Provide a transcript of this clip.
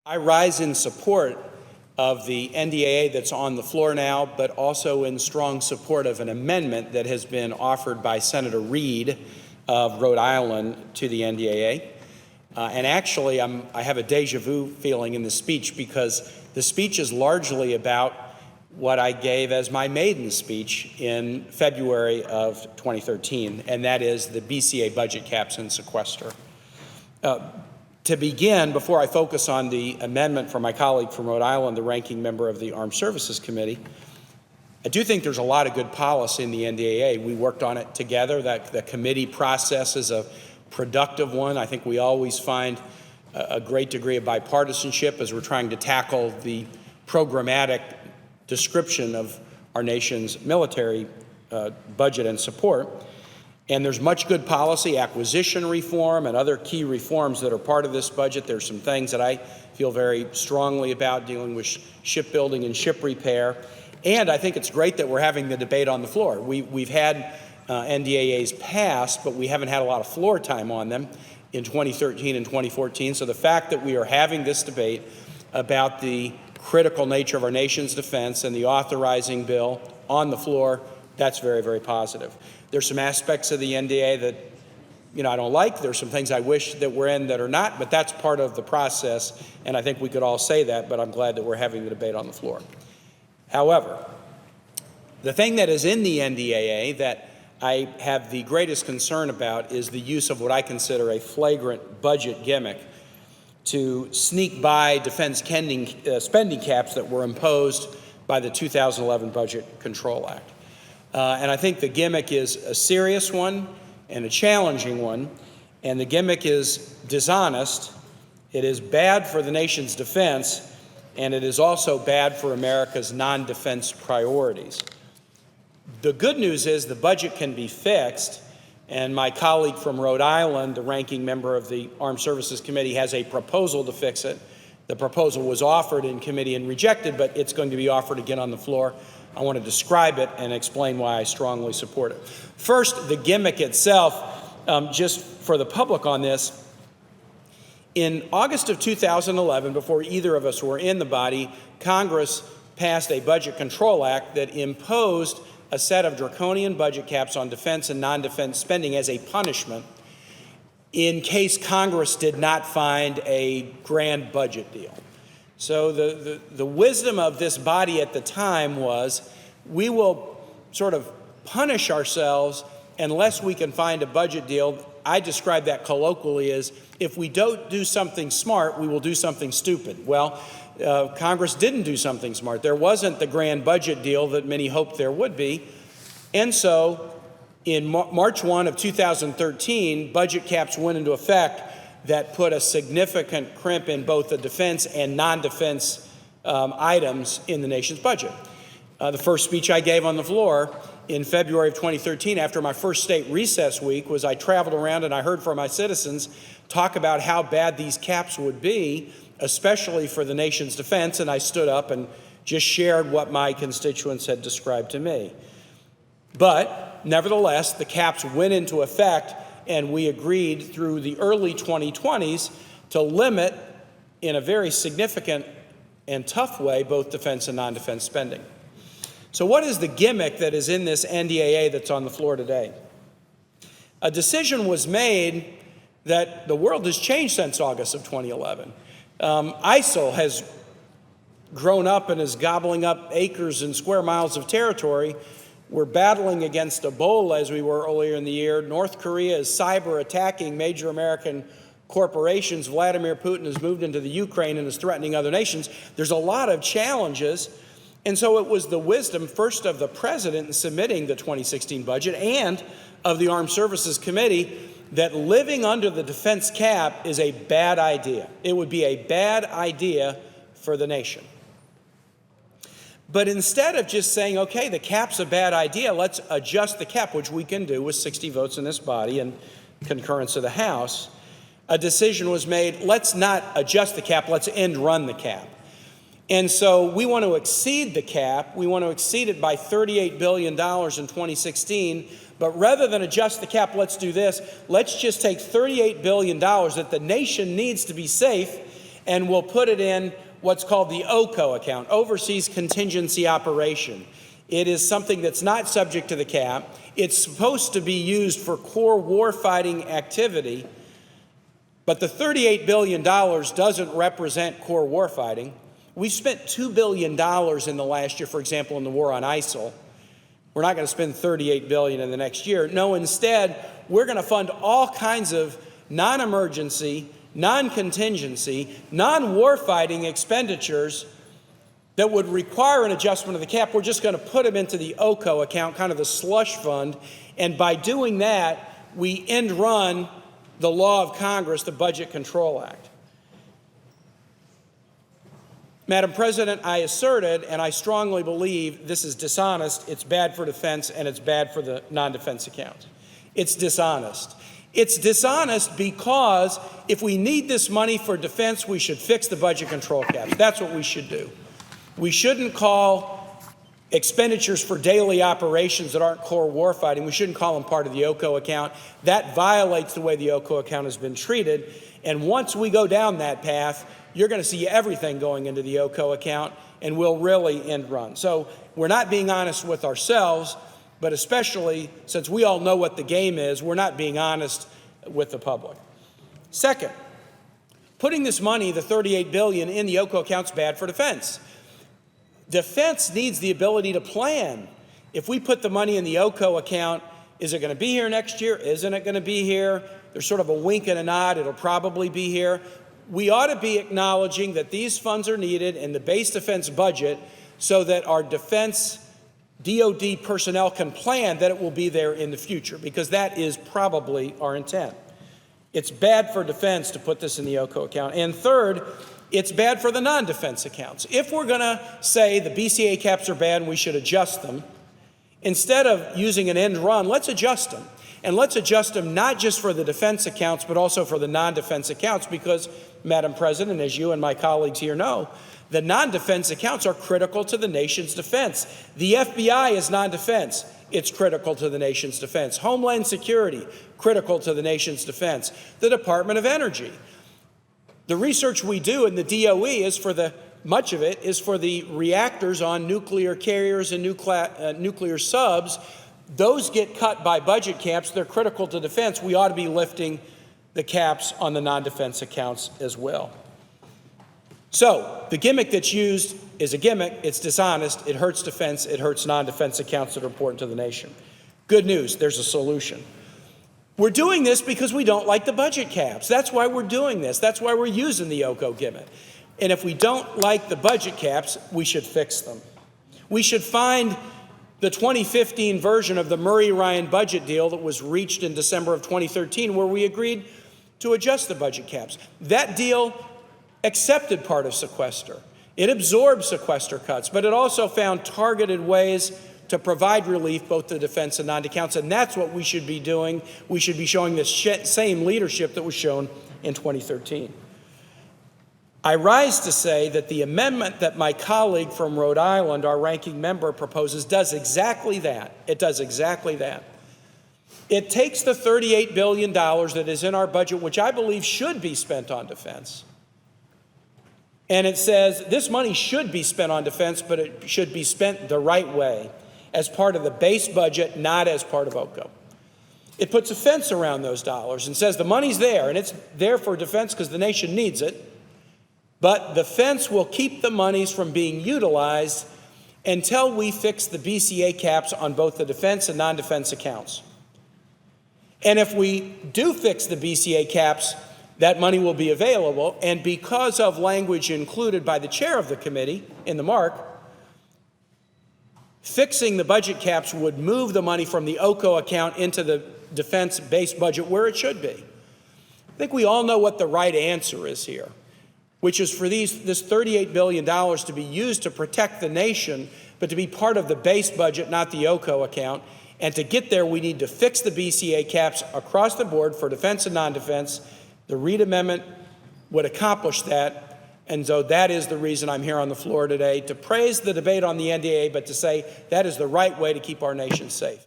I rise in support of the NDAA that's on the floor now, but also in strong support of an amendment that has been offered by Senator Reed of Rhode Island to the NDAA. And actually, I have a deja vu feeling in the speech, because the speech is largely about what I gave as my maiden speech in February of 2013, and that is the BCA budget caps and sequester. To begin, before I focus on the amendment from my colleague from Rhode Island, the ranking member of the Armed Services Committee, I do think there's a lot of good policy in the NDAA. We worked on it together. The committee process is a productive one. I think we always find a great degree of bipartisanship as we're trying to tackle the programmatic description of our nation's military budget and support. And there's much good policy, acquisition reform, and other key reforms that are part of this budget. There's some things that I feel very strongly about dealing with shipbuilding and ship repair. And I think it's great that we're having the debate on the floor. We've had NDAAs passed, but we haven't had a lot of floor time on them in 2013 and 2014. So the fact that we are having this debate about the critical nature of our nation's defense and the authorizing bill on the floor, that's very, very positive. There's some aspects of the NDAA that, I don't like. There's some things I wish that were in that are not, but that's part of the process, and I think we could all say that, but I'm glad that we're having the debate on the floor. However, the thing that is in the NDAA that I have the greatest concern about is the use of what I consider a flagrant budget gimmick to sneak by defense spending caps that were imposed by the 2011 Budget Control Act. And I think the gimmick is a serious one and a challenging one, and the gimmick is dishonest, it is bad for the nation's defense, and it is also bad for America's non-defense priorities. The good news is the budget can be fixed, and my colleague from Rhode Island, the ranking member of the Armed Services Committee, has a proposal to fix it. The proposal was offered in committee and rejected, but it's going to be offered again on the floor. I want to describe it and explain why I strongly support it. First, the gimmick itself, just for the public on this. In August of 2011, before either of us were in the body, Congress passed a Budget Control Act that imposed a set of draconian budget caps on defense and non-defense spending as a punishment in case Congress did not find a grand budget deal. So the wisdom of this body at the time was, we will sort of punish ourselves unless we can find a budget deal. I describe that colloquially as, if we don't do something smart, we will do something stupid. Well, Congress didn't do something smart. There wasn't the grand budget deal that many hoped there would be. And so in March 1 of 2013, budget caps went into effect that put a significant crimp in both the defense and non-defense items in the nation's budget. The first speech I gave on the floor in February of 2013, after my first state recess week, was I traveled around and I heard from my citizens talk about how bad these caps would be, especially for the nation's defense, and I stood up and just shared what my constituents had described to me. But nevertheless, the caps went into effect, and we agreed through the early 2020s to limit, in a very significant and tough way, both defense and non-defense spending. So what is the gimmick that is in this NDAA that's on the floor today? A decision was made that the world has changed since August of 2011. ISIL has grown up and is gobbling up acres and square miles of territory. We're battling against Ebola as we were earlier in the year. North Korea is cyber attacking major American corporations. Vladimir Putin has moved into the Ukraine and is threatening other nations. There's a lot of challenges. And so it was the wisdom, first of the president in submitting the 2016 budget and of the Armed Services Committee, that living under the defense cap is a bad idea. It would be a bad idea for the nation. But instead of just saying, okay, the cap's a bad idea, let's adjust the cap, which we can do with 60 votes in this body and concurrence of the House, a decision was made, let's not adjust the cap, let's end run the cap. And so we want to exceed the cap. We want to exceed it by $38 billion in 2016. But rather than adjust the cap, let's do this. Let's just take $38 billion that the nation needs to be safe, and we'll put it in what's called the OCO account, Overseas Contingency Operation. It is something that's not subject to the cap. It's supposed to be used for core warfighting activity, but the $38 billion doesn't represent core warfighting. We've spent $2 billion in the last year, for example, in the war on ISIL. We're not going to spend $38 billion in the next year. No, instead, we're going to fund all kinds of non-emergency, non-contingency, non-warfighting expenditures that would require an adjustment of the cap. We're just going to put them into the OCO account, kind of the slush fund, and by doing that, we end run the law of Congress, the Budget Control Act. Madam President, I asserted, and I strongly believe this is dishonest, it's bad for defense, and it's bad for the non-defense accounts. It's dishonest. It's dishonest because if we need this money for defense, we should fix the budget control caps. That's what we should do. We shouldn't call expenditures for daily operations that aren't core warfighting, we shouldn't call them part of the OCO account. That violates the way the OCO account has been treated. And once we go down that path, you're going to see everything going into the OCO account, and we'll really end run. So we're not being honest with ourselves, but especially since we all know what the game is, we're not being honest with the public. Second, putting this money, the $38 billion, in the OCO account is bad for defense. Defense needs the ability to plan. If we put the money in the OCO account, is it going to be here next year? Isn't it going to be here? There's sort of a wink and a nod. It'll probably be here. We ought to be acknowledging that these funds are needed in the base defense budget so that our defense DOD personnel can plan that it will be there in the future, because that is probably our intent. It's bad for defense to put this in the OCO account. And third, it's bad for the non-defense accounts. If we're going to say the BCA caps are bad and we should adjust them, instead of using an end run, let's adjust them. And let's adjust them not just for the defense accounts, but also for the non-defense accounts, because, Madam President, as you and my colleagues here know, the non-defense accounts are critical to the nation's defense. The FBI is non-defense. It's critical to the nation's defense. Homeland Security, critical to the nation's defense. The Department of Energy. The research we do in the DOE is for much of it is for the reactors on nuclear carriers and nuclear subs. Those get cut by budget caps. They're critical to defense. We ought to be lifting the caps on the non-defense accounts as well. So the gimmick that's used is a gimmick. It's dishonest. It hurts defense. It hurts non-defense accounts that are important to the nation. Good news, there's a solution. We're doing this because we don't like the budget caps. That's why we're doing this. That's why we're using the OCO gimmick. And if we don't like the budget caps, we should fix them. We should find the 2015 version of the Murray-Ryan budget deal that was reached in December of 2013, where we agreed to adjust the budget caps. That deal accepted part of sequester. It absorbed sequester cuts, but it also found targeted ways to provide relief both to defense and non-accounts, and that's what we should be doing. We should be showing the same leadership that was shown in 2013. I rise to say that the amendment that my colleague from Rhode Island, our ranking member, proposes does exactly that. It does exactly that. It takes the $38 billion that is in our budget, which I believe should be spent on defense, and it says this money should be spent on defense, but it should be spent the right way, as part of the base budget, not as part of OCO. It puts a fence around those dollars and says the money's there, and it's there for defense because the nation needs it, but the fence will keep the monies from being utilized until we fix the BCA caps on both the defense and non-defense accounts. And if we do fix the BCA caps, that money will be available, and because of language included by the chair of the committee in the mark, fixing the budget caps would move the money from the OCO account into the defense base budget where it should be. I think we all know what the right answer is here, which is for this $38 billion to be used to protect the nation, but to be part of the base budget, not the OCO account. And to get there, we need to fix the BCA caps across the board for defense and non-defense. The Reid Amendment would accomplish that. And so that is the reason I'm here on the floor today, to praise the debate on the NDAA, but to say that is the right way to keep our nation safe.